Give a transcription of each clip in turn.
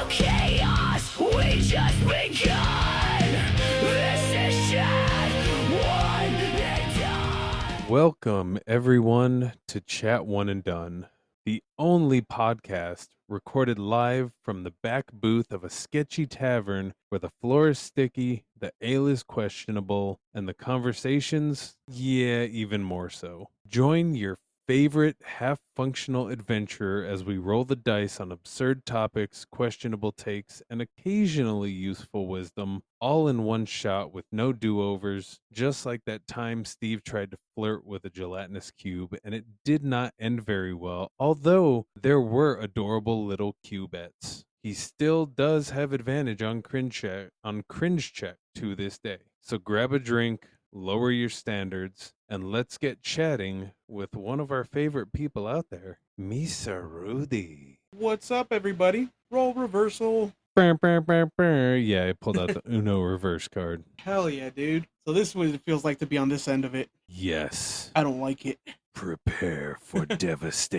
chaos, we just begun. This is chat one and done. Welcome, everyone, to Chat One and Done, the only podcast recorded live from the back booth of a sketchy tavern where the floor is sticky, the ale is questionable, and the conversations, even more so. Join your favorite half-functional adventurer as we roll the dice on absurd topics, questionable takes, and occasionally useful wisdom, all in one shot with no do-overs, just like that time Steve tried to flirt with a gelatinous cube, and it did not end very well, although there were adorable little cubettes. He still does have advantage on cringe check to this day. So grab a drink, lower your standards, and let's get chatting with one of our favorite people out there, Misa Rudy. What's up, everybody? Roll reversal. Yeah, I pulled out the Uno reverse card. Hell yeah, dude. So this is what it feels like to be on this end of it. Yes. I don't like it. Prepare for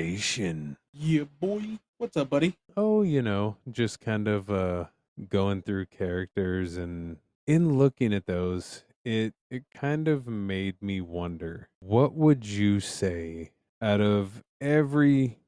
devastation. Yeah, boy. What's up, buddy? Oh, just kind of going through characters, and in looking at those, it kind of made me wonder, what would you say out of every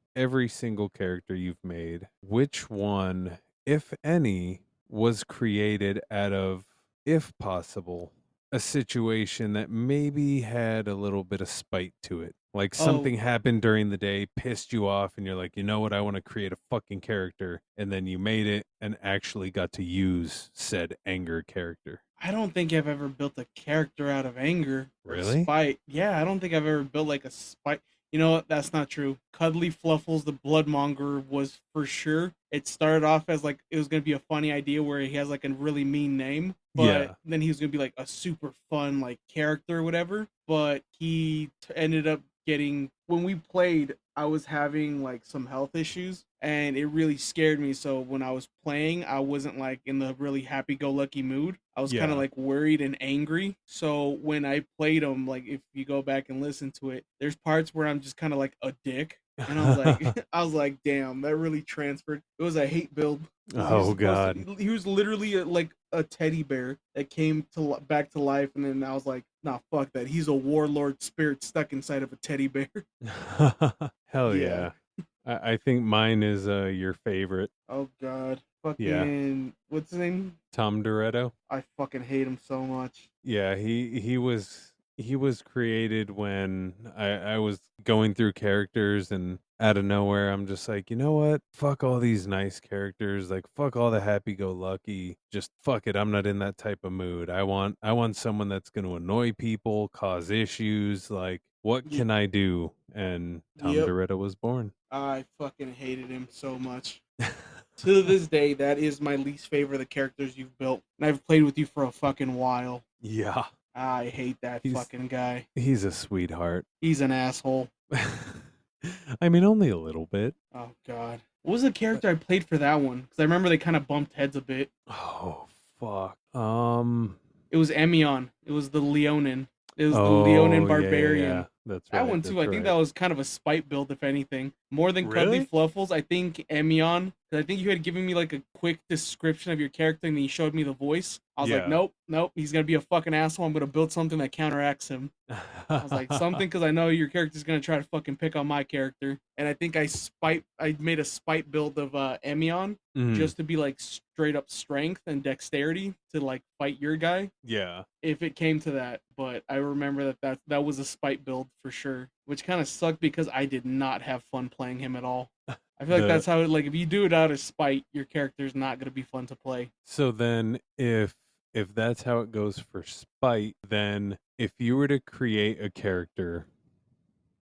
single character you've made, which one, if any, was created out of, if possible, a situation that maybe had a little bit of spite to it? Like something happened during the day, pissed you off, and you're like, you know what, I want to create a fucking character. And then you made it and actually got to use said anger character. I don't think I've ever built a character out of anger or Really? spite. Yeah, I don't think I've ever built like a spite. You know what? That's not true. Cuddly Fluffles, the Bloodmonger, was for sure. It started off as like it was gonna be a funny idea where he has like a really mean name, but Yeah. then he was gonna be like a super fun like character or whatever. But he ended up getting, when we played, I was having like some health issues and it really scared me. So when I was playing, I wasn't like in the really happy-go-lucky mood. I was kind Yeah. of like worried and angry. So when I played him, like if you go back and listen to it, there's parts where I'm just kind of like a dick. And I was like, I was like, damn, that really transferred. It was a hate build. 'Cause he was Oh, supposed God. he was literally like a teddy bear that came to back to life, and then I was like, nah, fuck that. He's a warlord spirit stuck inside of a teddy bear. Hell Yeah. yeah. I think mine is your favorite. Oh god, Yeah. fucking what's his name? Tom Doretto. I fucking hate him so much. Yeah, he was created when I was going through characters, and out of nowhere I'm just like, you know what? Fuck all these nice characters, like fuck all the happy go lucky. Just fuck it. I'm not in that type of mood. I want someone that's going to annoy people, cause issues, like what Ye- can I do? And Tom Yep, Doretto was born. I fucking hated him so much. To this day, that is my least favorite of the characters you've built. And I've played with you for a fucking while. Yeah. I hate that He's fucking guy. he's a sweetheart. He's an asshole. I mean, only a little bit. Oh god. What was the character I played for that one? Because I remember they kind of bumped heads a bit. Oh, fuck. It was Emion. It was the Leonin. It was the Leonin Oh, Barbarian. That's That right. one too. That's I think right. that was kind of a spite build, if anything. More than Cuddly Really? Fluffles, I think Emion. Because I think you had given me like a quick description of your character, and then you showed me the voice. I was like, Yeah. nope. He's gonna be a fucking asshole. I'm gonna build something that counteracts him. I was like, something, because I know your character's gonna try to fucking pick on my character, and I think I made a spite build of Emion Mm, just to be like straight up strength and dexterity to like fight your guy yeah. if it came to that. But I remember that was a spite build for sure, which kind of sucked because I did not have fun playing him at all. I feel like The that's how it, like if you do it out of spite, your character's not gonna be fun to play. so then if that's how it goes for spite, then if you were to create a character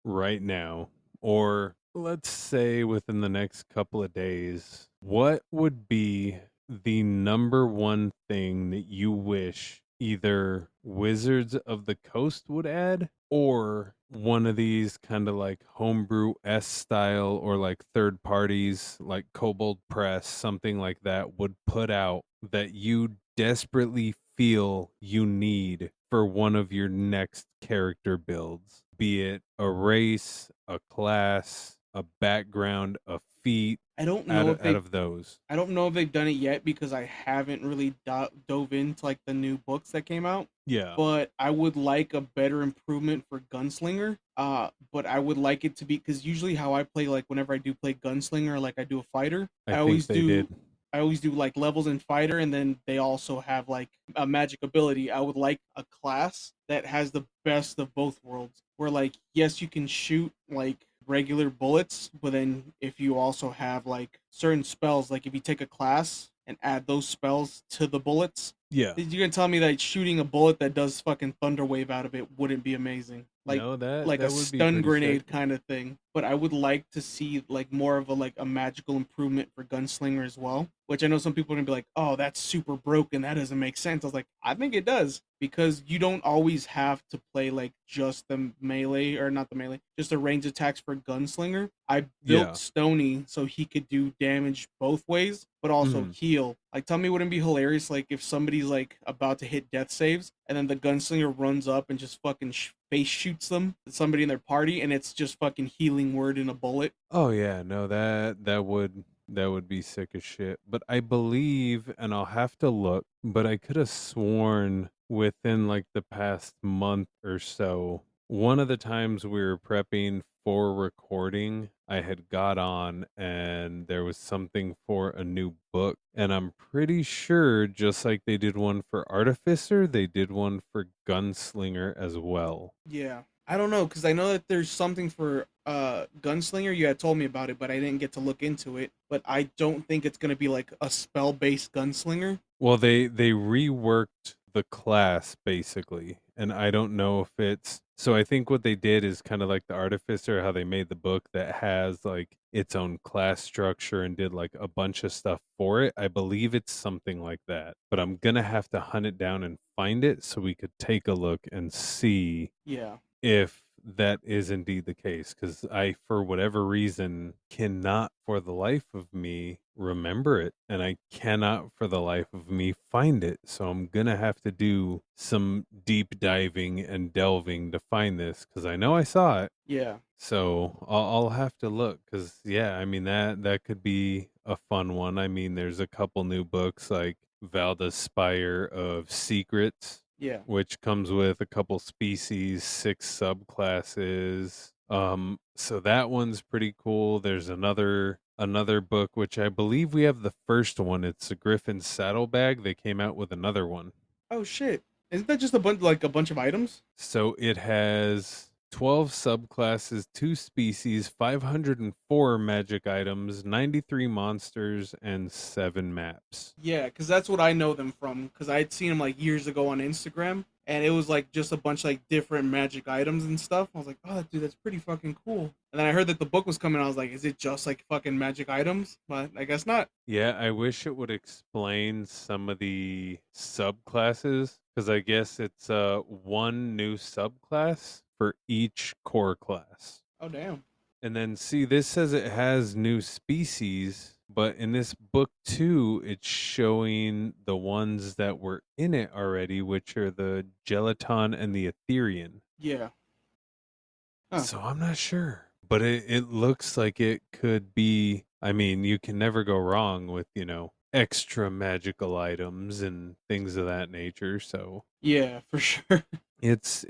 right now, or let's say within the next couple of days, what would be the number one thing that you wish either Wizards of the Coast would add, or one of these kind of like homebrew S style, or like third parties like Kobold Press, something like that, would put out that you desperately feel you need for one of your next character builds? Be it a race, a class, a background, a feat I don't out know of if out they of those. I don't know if they've done it yet because I haven't really dove into like the new books that came out. Yeah. But I would like a better improvement for Gunslinger. But I would like it to be because usually how I play, like whenever I do play Gunslinger, like I do a fighter, I think they did. I always do like levels in fighter, and then they also have like a magic ability. I would like a class that has the best of both worlds, where like yes, you can shoot like regular bullets, but then if you also have like certain spells, like if you take a class and add those spells to the bullets, Yeah. you're gonna tell me that shooting a bullet that does fucking thunder wave out of it wouldn't be amazing? No, Like a that would be stun pretty sick. grenade kind of thing. But I would like to see like more of a magical improvement for Gunslinger as well. Which I know some people are gonna be like, oh, that's super broken. That doesn't make sense. I was like, I think it does because you don't always have to play like just the melee or not the melee, just the range attacks for Gunslinger. I built Yeah. Stony so he could do damage both ways, but also Mhm. heal. Like, tell me, wouldn't it be hilarious like if somebody's like about to hit death saves and then the Gunslinger runs up and just fucking face shoots them, somebody in their party, and it's just fucking healing word in a bullet. Oh yeah, no, that would be sick as shit. But I believe, and I'll have to look, but I could have sworn within like the past month or so, one of the times we were prepping for recording, I had got on and there was something for a new book. And I'm pretty sure, just like they did one for Artificer, they did one for Gunslinger as well. Yeah. I don't know because I know that there's something for Gunslinger. You had told me about it, but I didn't get to look into it. But I don't think it's gonna be like a spell based Gunslinger. Well, they reworked the class basically, and I don't know if it's so I think what they did is kind of like the Artificer, how they made the book that has like its own class structure and did like a bunch of stuff for it. I believe it's something like that, but I'm gonna have to hunt it down and find it so we could take a look and see Yeah. if that is indeed the case, because I, for whatever reason, cannot for the life of me remember it, and I cannot for the life of me find it. So I'm gonna have to do some deep diving and delving to find this, because I know I saw it. Yeah. So I'll have to look, because yeah, I mean that could be a fun one. I mean, there's a couple new books like Valda's Spire of Secrets, Yeah. which comes with a couple species, 6 subclasses. So that one's pretty cool. There's another book which I believe we have the first one. It's a Griffin Saddlebag. They came out with another one. Oh shit! Isn't that just a bunch of items? So it has 12 subclasses, 2 species, 504 magic items, 93 monsters, and 7 maps. Yeah, because that's what I know them from. Because I'd seen them like years ago on Instagram, and it was like just a bunch of like different magic items and stuff. I was like, oh, dude, that's pretty fucking cool. And then I heard that the book was coming. I was like, is it just like fucking magic items? But I guess not. Yeah, I wish it would explain some of the subclasses, because I guess it's one new subclass for each core class. Oh damn. And then see, this says it has new species, but in this book too, it's showing the ones that were in it already, which are the gelaton and the Etherean. Yeah. Huh. So I'm not sure, but it looks like it could be. I mean, you can never go wrong with, extra magical items and things of that nature. So Yeah, for sure. it's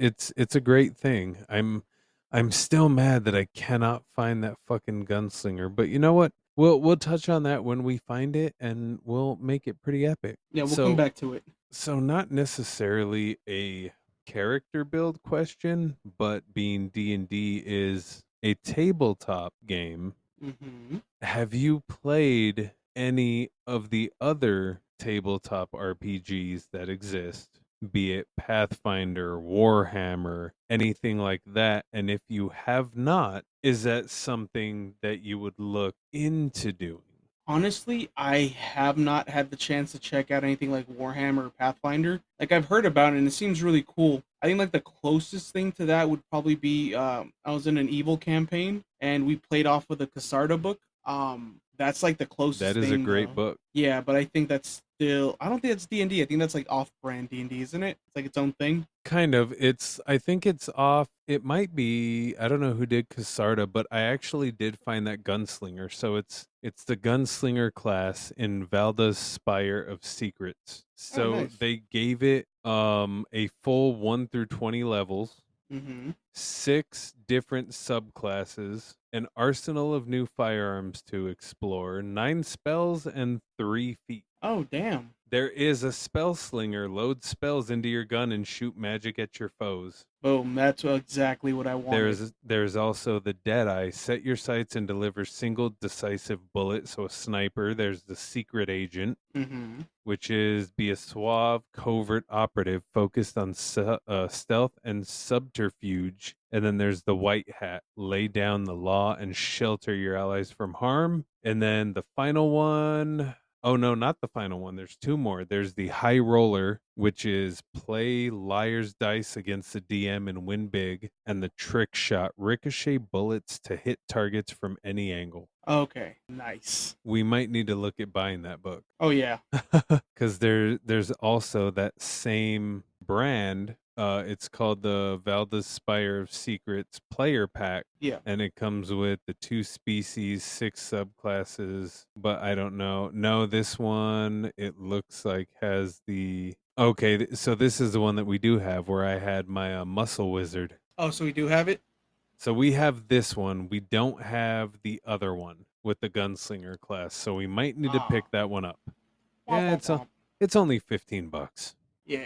a great thing. I'm still mad that I cannot find that fucking gunslinger, but you know what? We'll touch on that when we find it, and we'll make it pretty epic. Yeah, we'll come back to it. So not necessarily a character build question, but being D&D is a tabletop game. Mm-hmm. Have you played any of the other tabletop RPGs that exist? Be it Pathfinder, Warhammer, anything like that. And if you have not, is that something that you would look into doing? Honestly, I have not had the chance to check out anything like Warhammer or Pathfinder. Like I've heard about it and it seems really cool. I think like the closest thing to that would probably be I was in an evil campaign and we played off of the Casarda book. That's like the That closest is a thing great though. book. Yeah, but I think that's still I don't think that's D&D. I think that's like off-brand D&D, isn't it? It's like its own thing. Kind of. I think it's off. It might be, I don't know who did Casarda, but I actually did find that gunslinger. So it's the gunslinger class in Valda's Spire of Secrets. Oh, So nice. they gave it a full 1 through 20 levels, Mm-hmm. 6 different subclasses, an arsenal of new firearms to explore, 9 spells and 3 feats. Oh, damn. There is a spell slinger. Load spells into your gun and shoot magic at your foes. Boom. That's exactly what I wanted. There's also the Deadeye. Set your sights and deliver single decisive bullet. So a sniper. There's the Secret Agent, Mm-hmm. which is be a suave, covert operative focused on stealth and subterfuge. And then there's the White Hat. Lay down the law and shelter your allies from harm. And then the final one. Oh no, not the final one. There's 2 more. There's the High Roller, which is play liar's dice against the DM and win big, and the Trick Shot, ricochet bullets to hit targets from any angle. Okay. Nice. We might need to look at buying that book. Oh, yeah. Because there's also that same brand. It's called the Valda's Spire of Secrets Player Pack, Yeah. and it comes with the 2 species, 6 subclasses. But I don't know. No, this one it looks like has the okay. So this is the one that we do have, where I had my muscle wizard. Oh, so we do have it? So we have this one. We don't have the other one with the gunslinger class. So we might need to Ah. pick that one up. Womp, Yeah, womp, womp. it's only $15. Yeah.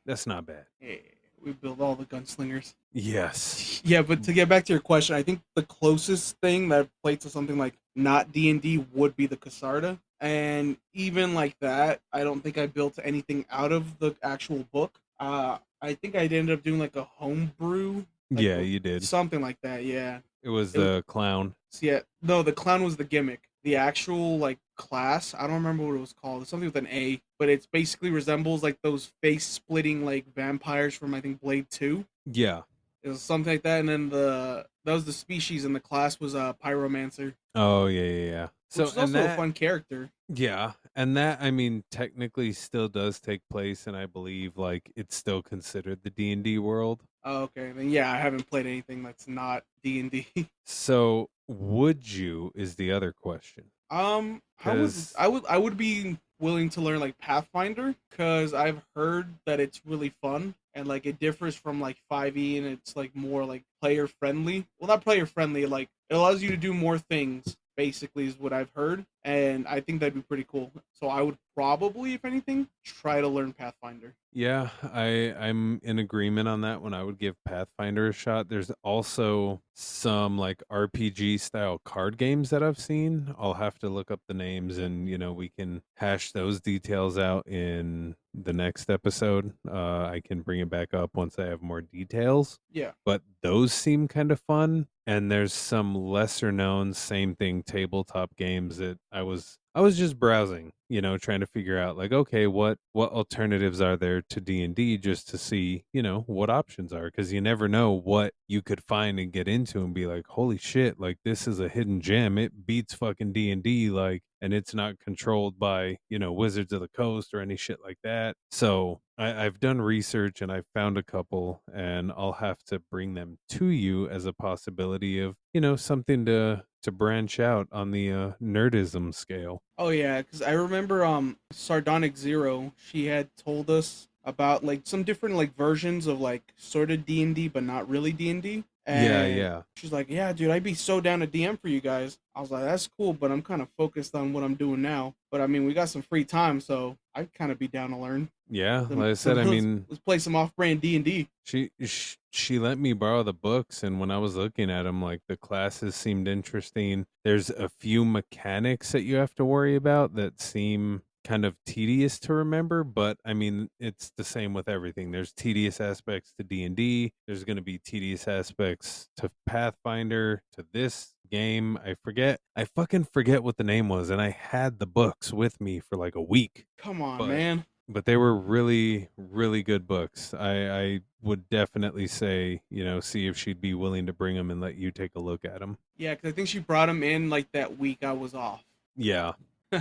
That's not bad. Yeah. We build all the gunslingers. Yes. Yeah, but to get back to your question, I think the closest thing that I've played to something like not D&D would be the Casarda. And even like that, I don't think I built anything out of the actual book. I think I ended up doing like a homebrew, like Yeah, you did. something like that. Yeah. It was It was- the clown. Yeah. No, the clown was the gimmick. The actual like class, I don't remember what it was called. It's something with an A, but it basically resembles like those face splitting like vampires from I think Blade 2. Yeah. It was something like that, and then that was the species, and the class was a pyromancer, Oh, yeah. So which is also a fun character. yeah, and that I mean technically still does take place, and I believe like it's still considered the D&D world. Oh, okay, then yeah, I haven't played anything that's not D&D. So would you is the other question. I would be willing to learn like Pathfinder because I've heard that it's really fun and like it differs from like 5e and it's like more like player friendly. Well, not player friendly, like it allows you to do more things. Basically, is what I've heard, and I think that'd be pretty cool. So I would probably, if anything, try to learn Pathfinder. Yeah, I'm in agreement on that one. I would give Pathfinder a shot. There's also some like RPG style card games that I've seen. I'll have to look up the names and we can hash those details out in the next episode. I can bring it back up once I have more details. Yeah. But those seem kind of fun. And there's some lesser known same thing tabletop games that I was just browsing, trying to figure out like, okay, what alternatives are there to D&D just to see, what options are, because you never know what you could find and get into and be like, holy shit, like this is a hidden gem. It beats fucking D&D, like, and it's not controlled by, Wizards of the Coast or any shit like that. So I've done research and I've found a couple, and I'll have to bring them to you as a possibility of, something to branch out on the nerdism scale. Oh yeah, because I remember Sardonic Zero. She had told us about like some different like versions of like sort of D&D, but not really D&D. Yeah. She's like, yeah, dude, I'd be so down to DM for you guys. I was like, that's cool, but I'm kind of focused on what I'm doing now. But I mean, we got some free time, so I'd kind of be down to learn. Yeah, like I said, I mean, let's play some off-brand D&D. She let me borrow the books, and when I was looking at them, like the classes seemed interesting. There's a few mechanics that you have to worry about that seem kind of tedious to remember, but I mean, it's the same with everything. There's tedious aspects to D&D. There's going to be tedious aspects to Pathfinder, to this game. I fucking forget what the name was, and I had the books with me for like a week. Come on, But man. but they were really, really good books. I would definitely say, see if she'd be willing to bring them and let you take a look at them. Yeah, because I think she brought him in like that week I was off. Yeah.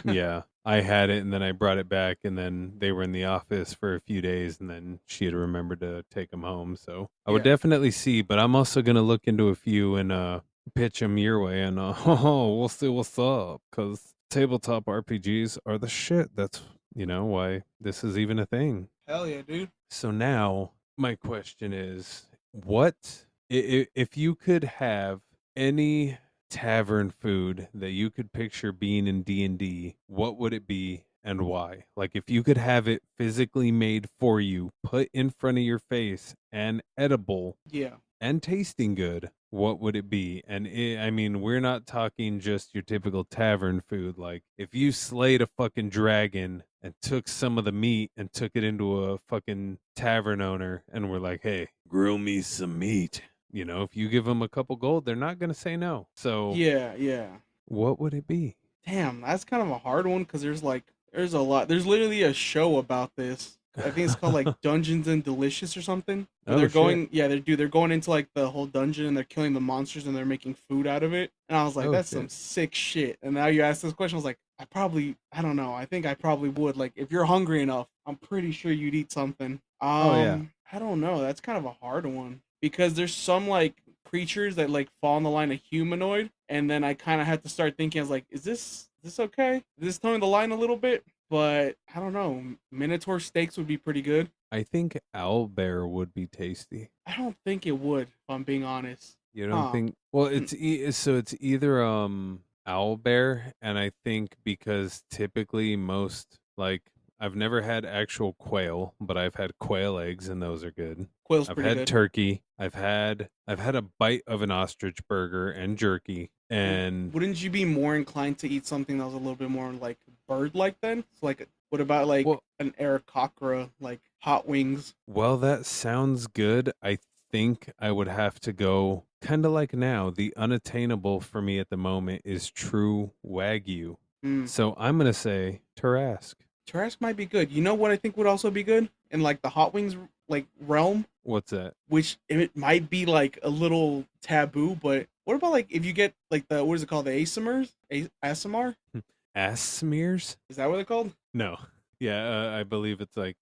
Yeah, I had it and then I brought it back and then they were in the office for a few days and then she had remembered to take them home. So I would Yeah. definitely see, but I'm also gonna look into a few and pitch them your way and oh, we'll see what's up because tabletop RPGs are the shit. That's why this is even a thing. Hell yeah, dude. So now my question is, what if you could have any tavern food that you could picture being in D&D, what would it be and why? Like if you could have it physically made for you, put in front of your face and edible Yeah. and tasting good, what would it be? And I mean, we're not talking just your typical tavern food. Like, if you slayed a fucking dragon and took some of the meat and took it into a fucking tavern owner and were like, hey, grill me some meat. If you give them a couple gold, they're not going to say no. So, Yeah, yeah. what would it be? Damn, that's kind of a hard one because there's a lot. There's literally a show about this. I think it's called like Dungeons and Delicious or something. Where Oh, they're shit. going, yeah, they're going into like the whole dungeon and they're killing the monsters and they're making food out of it. And I was like, Oh, that's some shit. sick shit. And now you ask this question, I was like, I don't know. I think I probably would. Like, if you're hungry enough, I'm pretty sure you'd eat something. Oh, yeah. I don't know. That's kind of a hard one because there's some like creatures that like fall in the line of humanoid, and then I kind of had to start thinking, I was like, is this okay? Is this towing the line a little bit? But I don't know. Minotaur steaks would be pretty good. I think owlbear would be tasty. I don't think it would, if I'm being honest. You don't Huh. think? Well, Mm, so it's either owl bear, and I think because typically most like I've never had actual quail, but I've had quail eggs and those are good. Quail's I've pretty had good. turkey. I've had a bite of an ostrich burger and jerky, and Wouldn't you be more inclined to eat something that was a little bit more like bird-like then? So like, what about like well, an aarakocra, like hot wings? that sounds good. I think I would have to go kind of like now. The unattainable for me at the moment is true wagyu. Mm. So I'm gonna say Tarask. Tarrasque might be good. You know what I think would also be good in like the hot wings like realm, What's that? which it might be like a little taboo, but what about like if you get like the what is it called, the asmrs, asmr? Ass smears? Is that what they're called? No. Yeah, I believe it's like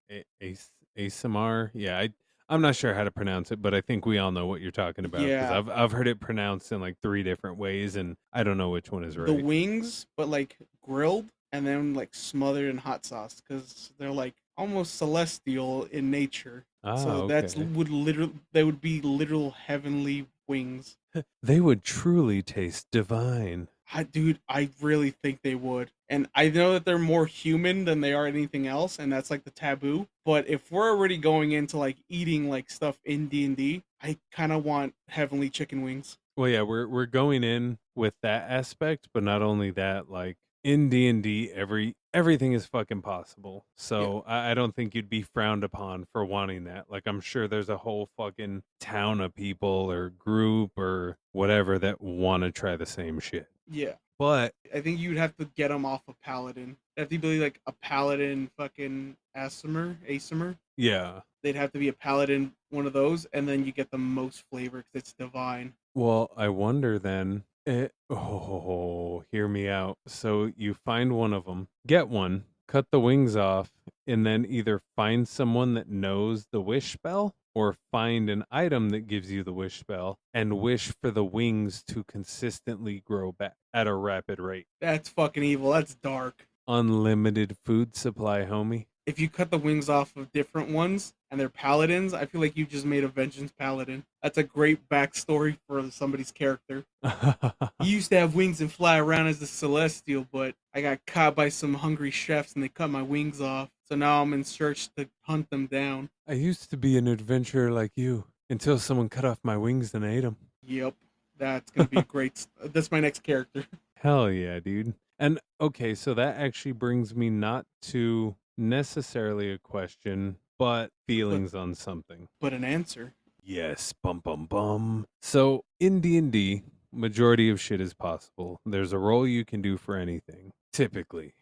ASMR. Yeah, I'm not sure how to pronounce it, but I think we all know what you're talking about because Yeah, I've heard it pronounced in like three different ways, and I don't know which one is the right. wings, but like grilled and then like smothered in hot sauce because they're like almost celestial in nature. Ah, So that's okay. would literal they would be literal heavenly wings. They would truly taste divine. Dude, I really think they would. And I know that they're more human than they are anything else, and that's like the taboo. But if we're already going into like eating like stuff in D&D, I kind of want heavenly chicken wings. Well, yeah, we're going in with that aspect, but not only that, like in D&D, everything is fucking possible. Yeah. So I don't think you'd be frowned upon for wanting that. Like I'm sure there's a whole fucking town of people or group or whatever that want to try the same shit. Yeah. But I think you'd have to get them off a paladin. They have to be like a paladin fucking Asimer. yeah, They'd have to be a paladin, one of those, and then you get the most flavor because it's divine. well, I wonder then. Oh, hear me out. So you find one of them, get one, cut the wings off, and then either find someone that knows the wish spell or find an item that gives you the wish spell and wish for the wings to consistently grow back at a rapid rate. That's fucking evil. That's dark. Unlimited food supply, homie. If you cut the wings off of different ones and they're paladins, I feel like you just made a vengeance paladin. That's a great backstory for somebody's character. He used to have wings and fly around as a celestial, but I got caught by some hungry chefs and they cut my wings off. So now I'm in search to hunt them down. I used to be an adventurer like you until someone cut off my wings and ate them. Yep, that's gonna be a great. That's my next character. Hell yeah, dude. And okay, so that actually brings me not to necessarily a question, but but feelings on something. but an answer. Yes, bum bum bum. So in D&D, majority of shit is possible. There's a role you can do for anything, typically.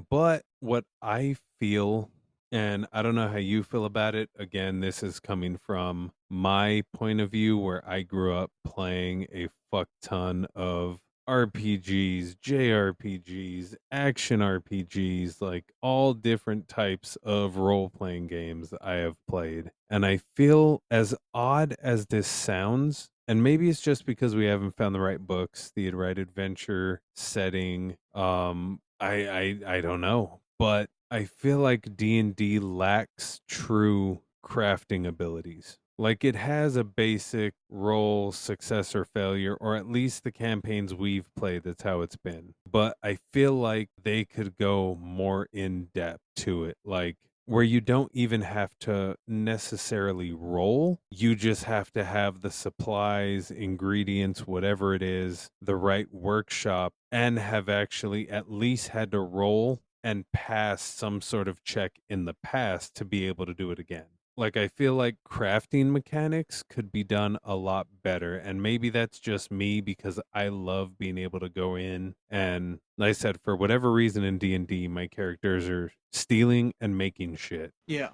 But what I feel, and I don't know how you feel about it, again, this is coming from my point of view where I grew up playing a fuck ton of RPGs, JRPGs, action RPGs, like all different types of role playing games I have played. And I feel, as odd as this sounds, and maybe it's just because we haven't found the right books, the right adventure setting. I don't know, but I feel like D&D lacks true crafting abilities. Like, it has a basic role success or failure, or at least the campaigns we've played, that's how it's been. But I feel like they could go more in depth to it, like where you don't even have to necessarily roll. You just have to have the supplies, ingredients, whatever it is, the right workshop, and have actually at least had to roll and pass some sort of check in the past to be able to do it again. Like, I feel like crafting mechanics could be done a lot better, and maybe that's just me because I love being able to go in and, like I said, for whatever reason in D&D, my characters are stealing and making shit. Yeah.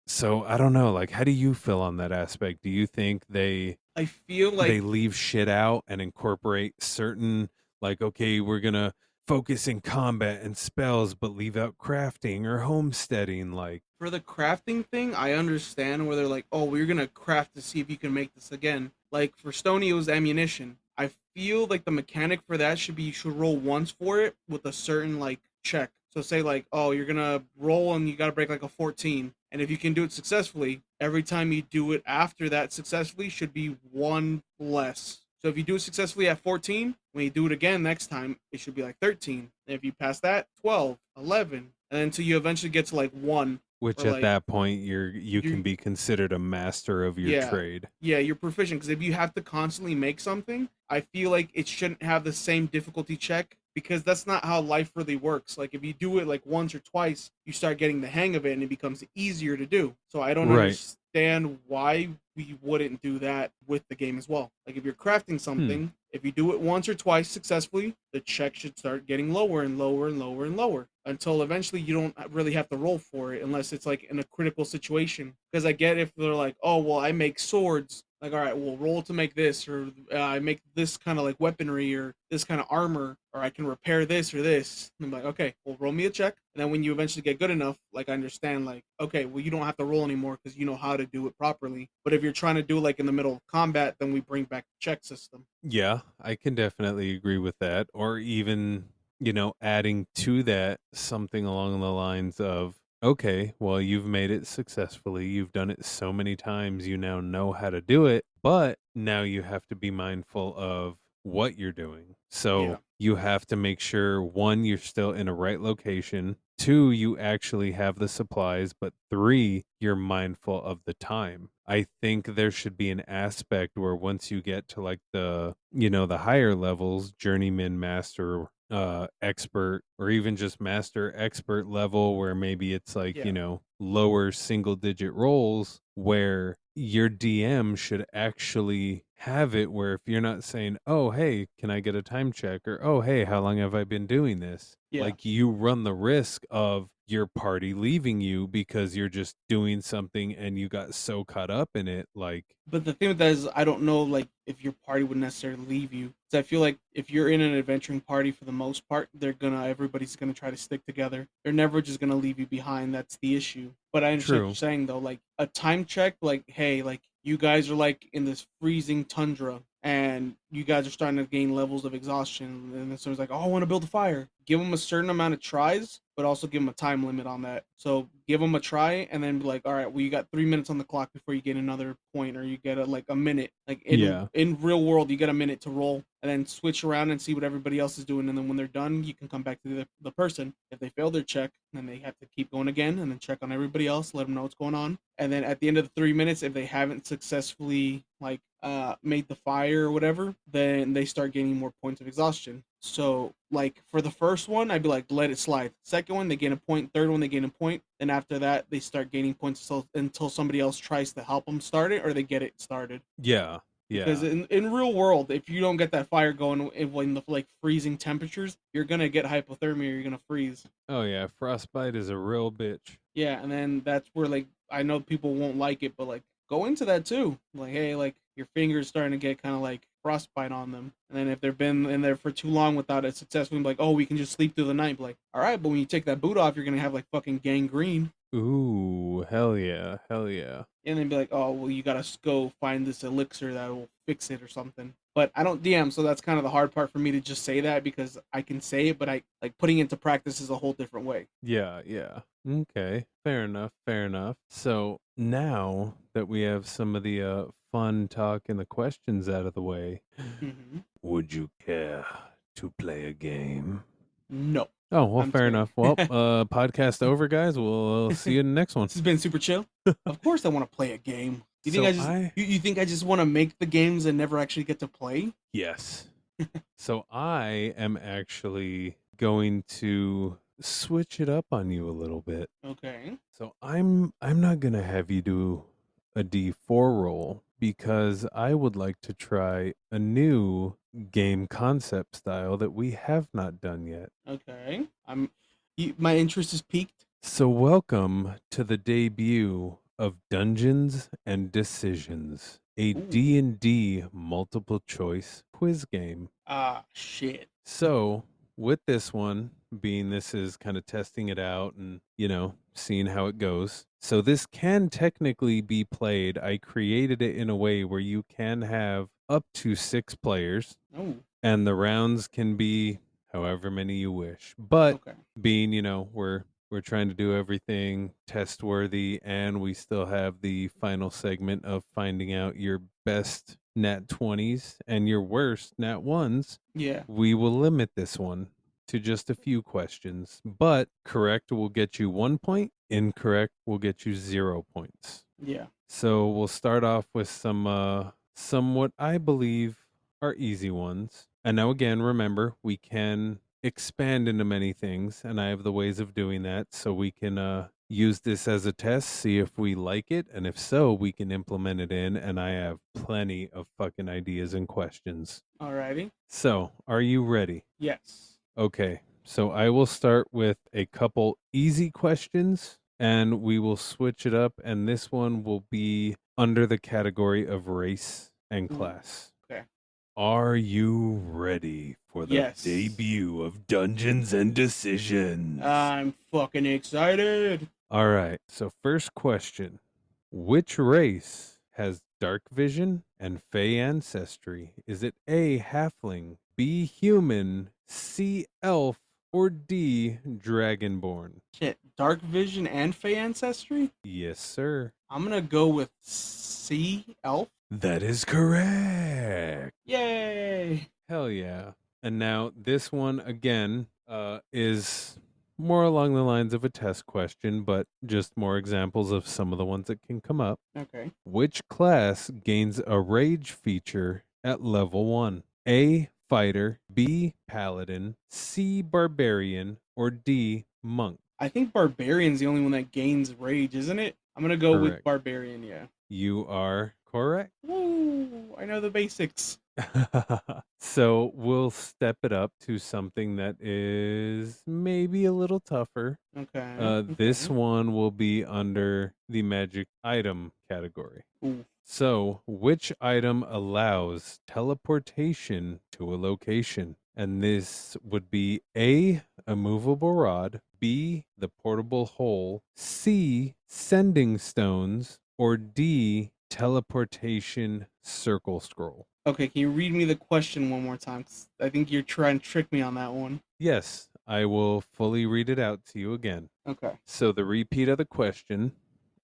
So I don't know, like, how do you feel on that aspect? Do you think I feel they like leave shit out and incorporate certain, like, okay, we're gonna focus in combat and spells, but leave out crafting or homesteading, like? for the crafting thing, I understand where they're like, oh, we're gonna craft to see if you can make this again. Like for Stony, it was ammunition. I feel like the mechanic for that should be you should roll once for it with a certain like check. So say like, oh, you're gonna roll and you gotta break like a 14. And if you can do it successfully, every time you do it after that successfully should be one less. So if you do it successfully at 14, when you do it again next time, it should be like 13. And if you pass that, 12, 11, and then until you eventually get to like 1, Which or at like that point you can you be considered a master of your yeah. trade. Yeah, you're proficient because if you have to constantly make something, I feel like it shouldn't have the same difficulty check because that's not how life really works. Like if you do it like once or twice, you start getting the hang of it and it becomes easier to do. So I don't Right. understand why we wouldn't do that with the game as well. Like if you're crafting Hmm. something, if you do it once or twice successfully, the check should start getting lower and lower and lower and lower until eventually you don't really have to roll for it unless it's like in a critical situation. Because I get if they're like, oh, well, I make swords. Like, all right, well, roll to make this, or I make this kind of like weaponry or this kind of armor, or I can repair this or this. And I'm like, okay, well, roll me a check. And then when you eventually get good enough, like, I understand, like, okay, well, you don't have to roll anymore because you know how to do it properly. But if you're trying to do it like in the middle of combat, then we bring back the check system. Yeah, I can definitely agree with that. Or even, adding to that something along the lines of, okay, well, you've made it successfully. You've done it so many times. You now know how to do it, but now you have to be mindful of what you're doing. Yeah. So you have to make sure, one, you're still in a right location. Two, you actually have the supplies, but three, you're mindful of the time. I think there should be an aspect where once you get to like the higher levels, journeyman, master, expert, or even just master expert level, where maybe it's like, Yeah. lower single digit rolls, where your DM should actually have it where if you're not saying, oh, hey, can I get a time check? Or, oh, hey, how long have I been doing this? Yeah. Like, you run the risk of your party leaving you because you're just doing something and you got so caught up in it. Like, But the thing with that is, I don't know, like, if your party would necessarily leave you. Because I feel like if you're in an adventuring party, for the most part, everybody's gonna try to stick together. They're never just gonna leave you behind. That's the issue. But I understand what you're true. saying, though. Like, a time check, like, hey, like, you guys are, like, in this freezing tundra, and you guys are starting to gain levels of exhaustion. And then someone's like, oh, I want to build a fire. Give them a certain amount of tries, but also give them a time limit on that. So give them a try, and then be like, all right, well, you got 3 minutes on the clock before you get another point, or you get like a minute. Like Yeah. in real world, you get a minute to roll, and then switch around and see what everybody else is doing. And then when they're done, you can come back to the person. If they fail their check, then they have to keep going again, and then check on everybody else, let them know what's going on. And then at the end of the 3 minutes, if they haven't successfully like made the fire or whatever, then they start gaining more points of exhaustion. So like for the first one, I'd be like, let it slide. Second one, they gain a point. Third one, they gain a point. Then after that, they start gaining points until somebody else tries to help them start it or they get it started. Yeah. Because Yeah. in real world, if you don't get that fire going when the like freezing temperatures, you're gonna get hypothermia. You're gonna freeze. Oh yeah, frostbite is a real bitch. Yeah, and then that's where like I know people won't like it, but like go into that too. Like, hey, like your fingers starting to get kind of like frostbite on them. And then if they've been in there for too long without it successfully, like, oh, we can just sleep through the night. Be like, all right, but when you take that boot off, you're gonna have like fucking gangrene. Ooh, hell yeah, hell yeah. And then be like, oh, well, you gotta go find this elixir that will fix it or something. But I don't DM, so that's kind of the hard part for me to just say that, because I can say it, but I like putting it into practice is a whole different way. Yeah, yeah. Okay, fair enough, fair enough. So now that we have some of the fun talk and the questions out of the way, Hmm. would you care to play a game? No, Oh, well, I'm just fair kidding. enough. Well, podcast over, guys. We'll see you in the next one. This has been super chill. Of course, I want to play a game. You think So I just you think I just want to make the games and never actually get to play? yes. So I am actually going to switch it up on you a little bit. Okay. So I'm not going to have you do a D4 roll because I would like to try a new game concept style that we have not done yet. Okay. My interest is piqued. So welcome to the debut of Dungeons and Decisions, a Ooh. D&D multiple choice quiz game. Ah, shit. So, with this one, being this is kind of testing it out and, seeing how it goes. So, this can technically be played. I created it in a way where you can have up to 6 players, Oh, and the rounds can be however many you wish. But okay. being, we're trying to do everything test worthy, and we still have the final segment of finding out your best nat 20s and your worst nat 1s. Yeah. We will limit this one to just a few questions, but correct will get you 1 point, incorrect will get you 0 points. Yeah. So we'll start off with some what I believe are easy ones. And now again, remember, we can expand into many things, and I have the ways of doing that, so we can use this as a test, see if we like it, and if so, we can implement it in, and I have plenty of fucking ideas and questions. Alrighty. So, are you ready? Yes. Okay, so I will start with a couple easy questions, and we will switch it up, and this one will be under the category of race and Ooh, class. okay. Are you ready for the Yes. debut of Dungeons and Decisions? I'm fucking excited. All right, so first question. Which race has dark vision and fey ancestry? Is it A, halfling, B, human, C, elf, or D, dragonborn? Shit. Dark vision and Fey ancestry? Yes, sir. I'm gonna go with C, elf. That is correct. Yay. Hell yeah. And now this one again is more along the lines of a test question, but just more examples of some of the ones that can come up. Okay. Which class gains a rage feature at level 1? A, fighter, B, paladin, C, barbarian, or D, monk? I think barbarian's the only one that gains rage, isn't it? I'm gonna go with Correct. barbarian, yeah. You are correct. Woo! I know the basics. So we'll step it up to something that is maybe a little tougher. Okay. This okay. one will be under the magic item category. Ooh. So, which item allows teleportation to a location? And this would be A, a movable rod, B, the portable hole, C, sending stones, or D, teleportation circle scroll. Okay, can you read me the question one more time? 'Cause I think you're trying to trick me on that one. Yes, I will fully read it out to you again. Okay. So, the repeat of the question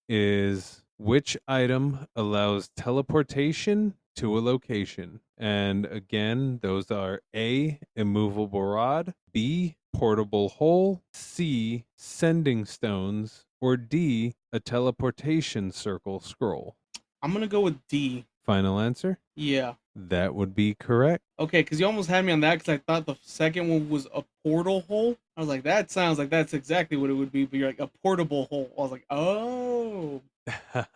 is which item allows teleportation to a location? And again, those are A, immovable rod, B, portable hole, C, sending stones, or D, a teleportation circle scroll. I'm gonna go with D. Final answer? Yeah. That would be correct. Okay, because you almost had me on that because I thought the second one was a portal hole. I was like, that sounds like that's exactly what it would be, but you're like a portable hole. I was like, oh.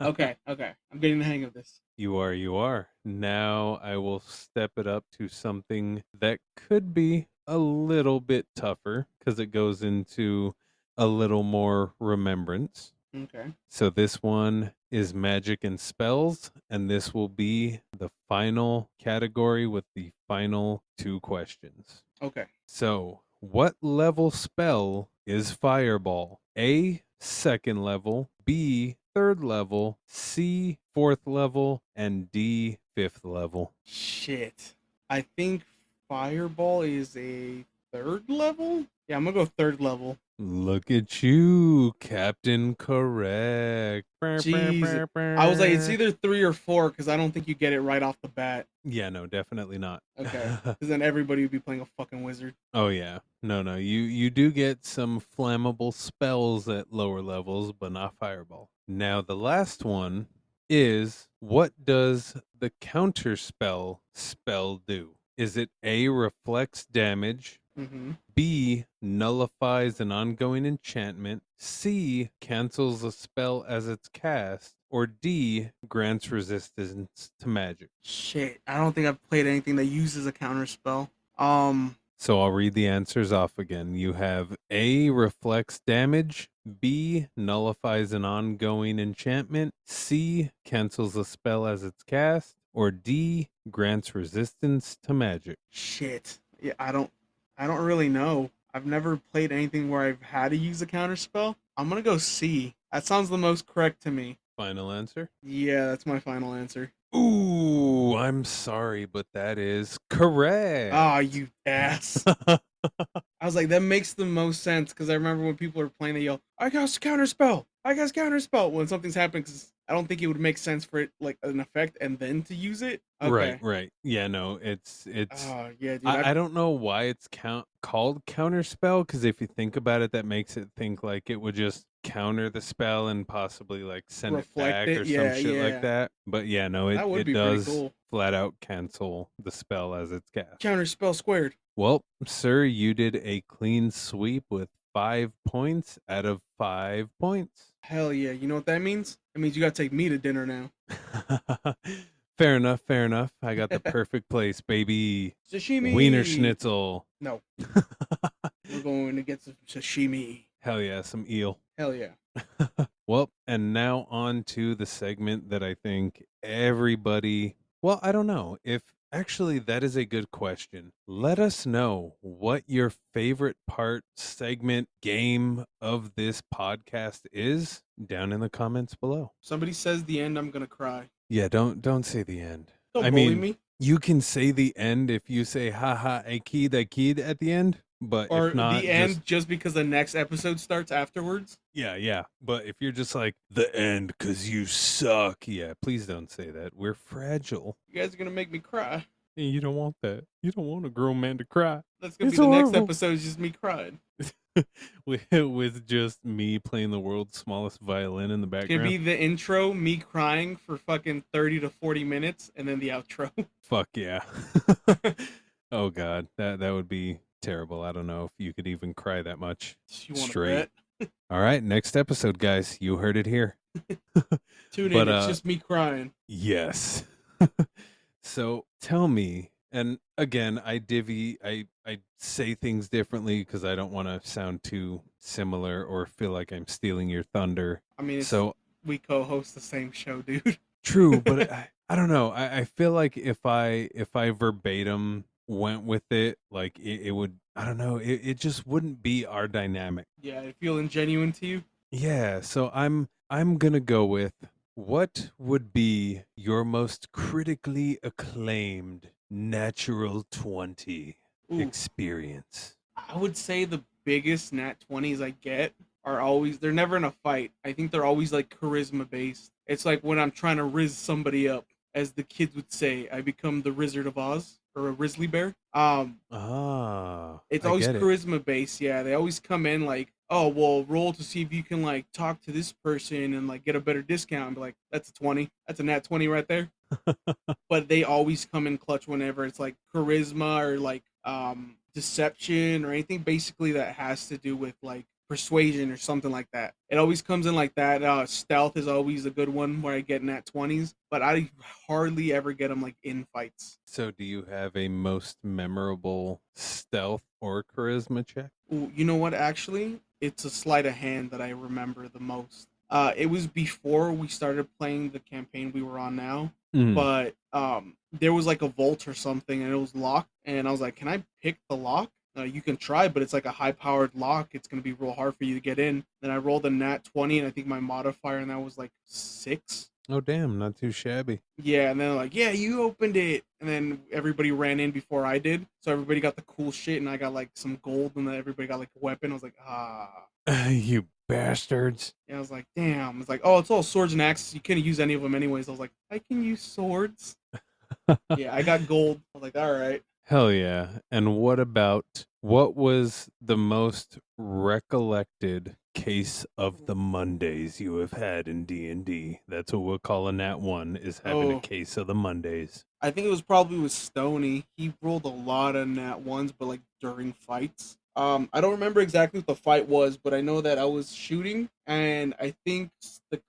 Okay. I'm getting the hang of this. You are. Now I will step it up to something that could be a little bit tougher because it goes into a little more remembrance. Okay. So this one is magic and spells, and this will be the final category with the final 2 questions. Okay. So, what level spell is Fireball? A, 2nd level, B, 3rd level, C, 4th level, and D, 5th level. Shit. I think Fireball is a 3rd level? Yeah, I'm gonna go 3rd level. Look at you, Captain Correct. Jeez. I was like, it's either 3 or 4 because I don't think you get it right off the bat. Yeah, no, definitely not. Okay. Because then everybody would be playing a fucking wizard. Oh yeah. No. You do get some flammable spells at lower levels, but not fireball. Now the last one is, what does the counter spell do? Is it A, reflects damage, Mm-hmm. B, nullifies an ongoing enchantment, C, cancels a spell as it's cast, or D, grants resistance to magic? Shit. I don't think I've played anything that uses a counter spell. So I'll read the answers off again. You have A, reflects damage, B, nullifies an ongoing enchantment, C, cancels a spell as it's cast, or D, grants resistance to magic. Shit. Yeah, I don't really know. I've never played anything where I've had to use a counter spell. I'm gonna go C. That sounds the most correct to me. Final answer? Yeah, that's my final answer. Ooh, I'm sorry, but that is correct. Ah, you ass. I was like, that makes the most sense because I remember when people were playing, they yell, "I got counter spell! I got counter spell!" when something's happening. Because I don't think it would make sense for it like an effect and then to use it. Okay. Right. Yeah, no, it's Oh yeah, dude. I don't know why it's called counter spell, because if you think about it, that makes it think like it would just counter the spell and possibly like send it Reflect back it. or Yeah, some shit yeah. like that. But yeah, no, That would it be pretty does cool. flat out cancel the spell as it's cast. Counter spell squared. Well, sir, you did a clean sweep with 5 points out of 5 points. Hell yeah. You know what that means? It means you gotta take me to dinner now. Fair enough. I got the perfect place, baby. Sashimi. Wiener Schnitzel. No, we're going to get some sashimi. Hell yeah, some eel. Hell yeah. Well, and now on to the segment that I think everybody, well, I don't know if actually that is a good question. Let us know what your favorite part, segment, game of this podcast is down in the comments below. Somebody says the end, I'm gonna cry. Yeah, don't say the end. Don't I bully mean, me. you can say the end if you say haha I kid at the end, but Or if not, the end just because the next episode starts afterwards. yeah. But if you're just like the end because you suck, yeah, please don't say that. We're fragile. You guys are gonna make me cry. And you don't want that. You don't want a grown man to cry. That's gonna It's be the next horrible. episode, is just me crying. with just me playing the world's smallest violin in the It's background. gonna be the intro, me crying for fucking 30 to 40 minutes, and then the outro. Fuck yeah. Oh god, that would be terrible. I don't know if you could even cry that much You want to straight. bet? All right, next episode, guys. You heard it here. Tune But, in. It's just me crying. Yes. So tell me, and again, I say things differently because I don't want to sound too similar or feel like I'm stealing your thunder. I mean, So we co-host the same show, dude. true, but I don't know. I feel like if I verbatim went with it, like it would, I don't know, it just wouldn't be our dynamic. Yeah, it feel ingenuine to you. Yeah, so I'm gonna go with, what would be your most critically acclaimed natural 20 Ooh, experience? I would say the biggest nat 20s I get are always, they're never in a fight. I think they're always like charisma based. It's like when I'm trying to riz somebody up, as the kids would say, I become the Wizard of Oz or a Grizzly Bear. It's I always get it. charisma based. Yeah, they always come in like, oh well, roll to see if you can like talk to this person and like get a better discount. And be like, that's a 20. That's a nat 20 right there. But they always come in clutch whenever it's like charisma or like deception or anything basically that has to do with like persuasion or something like that. It always comes in like that. Stealth is always a good one where I get nat 20s, but I hardly ever get them like in fights. So do you have a most memorable stealth or charisma check? Ooh, you know what? Actually, it's a sleight of hand that I remember the most. It was before we started playing the campaign we were on now, Mm. but there was like a vault or something, and it was locked. And I was like, "Can I pick the lock?" You can try, but it's like a high-powered lock. It's gonna be real hard for you to get in. Then I rolled a nat 20, and I think my modifier and that was like 6. Oh, damn, not too shabby. Yeah, and then they're like, "Yeah, you opened it," and then everybody ran in before I did, so everybody got the cool shit, and I got like some gold, and then everybody got like a weapon. I was like, ah. You bastards. Yeah, I was like, damn. It's like, oh, it's all swords and axes. You couldn't use any of them anyways. I was like, I can use swords. Yeah, I got gold. I was like, all right. Hell yeah. And what was the most recollected case of the Mondays you have had in D&D? That's what we'll call a nat 1, is having a Oh. case of the Mondays. I think it was probably with Stony. He rolled a lot of nat ones, but like during fights. I don't remember exactly what the fight was, but I know that I was shooting, and I think the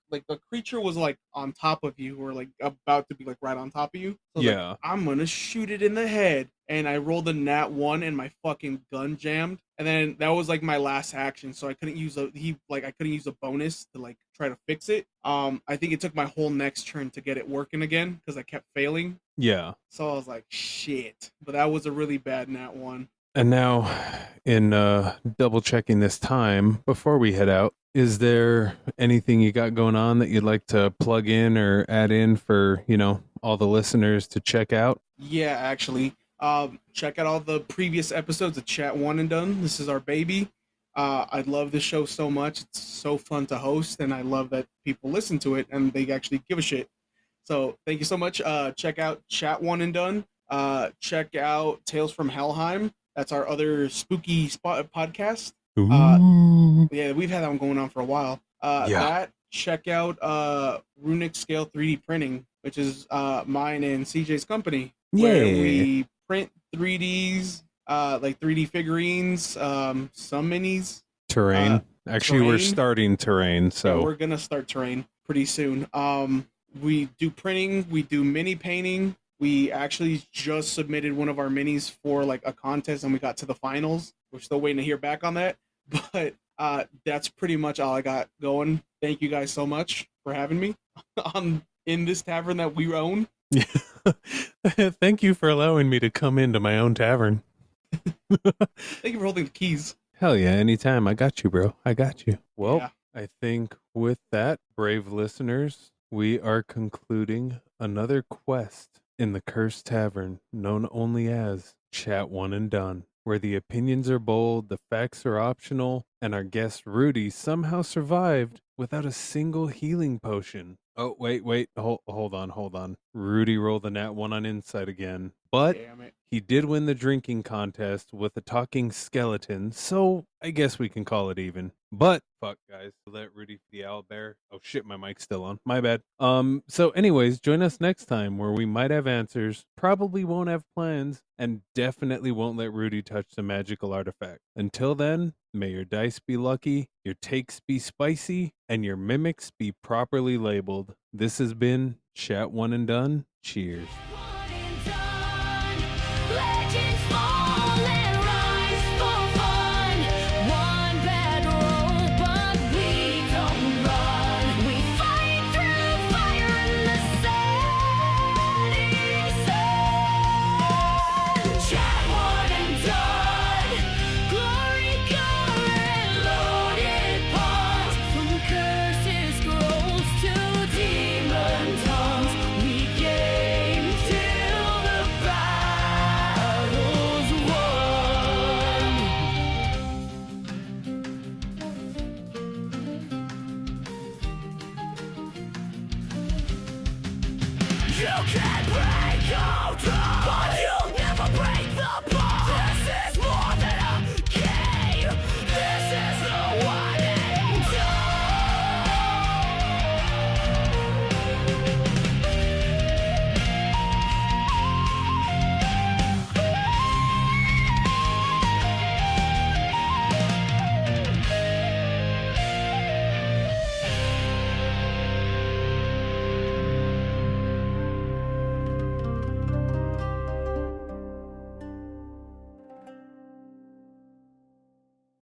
creature was like on top of you, or like about to be like right on top of you. So I was Yeah. like, I'm gonna shoot it in the head, and I rolled a nat 1, and my fucking gun jammed, and then that was like my last action, so I couldn't use I couldn't use a bonus to like try to fix it. I think it took my whole next turn to get it working again because I kept failing. Yeah. So I was like, shit. But that was a really bad nat 1. And now, in double checking this time before we head out, is there anything you got going on that you'd like to plug in or add in for, all the listeners to check out? Yeah, actually. Check out all the previous episodes of Chat One and Done. This is our baby. I love this show so much. It's so fun to host, and I love that people listen to it and they actually give a shit. So thank you so much. Check out Chat One and Done. Check out Tales from Helheim. That's our other spooky podcast. Ooh. Yeah, we've had that one going on for a while. Check out Runic Scale 3D Printing, which is mine and CJ's company, where we print 3Ds, like 3D figurines, some minis. Terrain. Actually, we're terrain. starting terrain, so Yeah, we're gonna start terrain pretty soon. We do printing, we do mini painting. We actually just submitted one of our minis for like a contest, and we got to the finals. We're still waiting to hear back on that, but that's pretty much all I got going. Thank you guys so much for having me in this tavern that we own. Thank you for allowing me to come into my own tavern. Thank you for holding the keys. Hell yeah, anytime. I got you, bro. I got you. Well, Yeah. I think with that, brave listeners, we are concluding another quest in the Cursed Tavern, known only as Chat One and Done, where the opinions are bold, the facts are optional, and our guest Rudy somehow survived without a single healing potion. Oh, wait, hold on. Rudy rolled a nat 1 on insight again, but Damn it. he did win the drinking contest with a talking skeleton, so I guess we can call it even. But fuck, guys, let Rudy the owlbear. Oh shit, my mic's still on. My bad. So anyways, join us next time where we might have answers, probably won't have plans, and definitely won't let Rudy touch the magical artifact. Until then, may your dice be lucky, your takes be spicy, and your mimics be properly labeled. This has been Chat One and Done. Cheers. One and done. Legends fall and rise for fun. One bad roll, but we don't run. We fight through fire in the setting sun. Chat one and done. Glory, and loaded pawns. From curses, scrolls to demon tongues. We game till the battle's won. You can break all doors, but you'll never break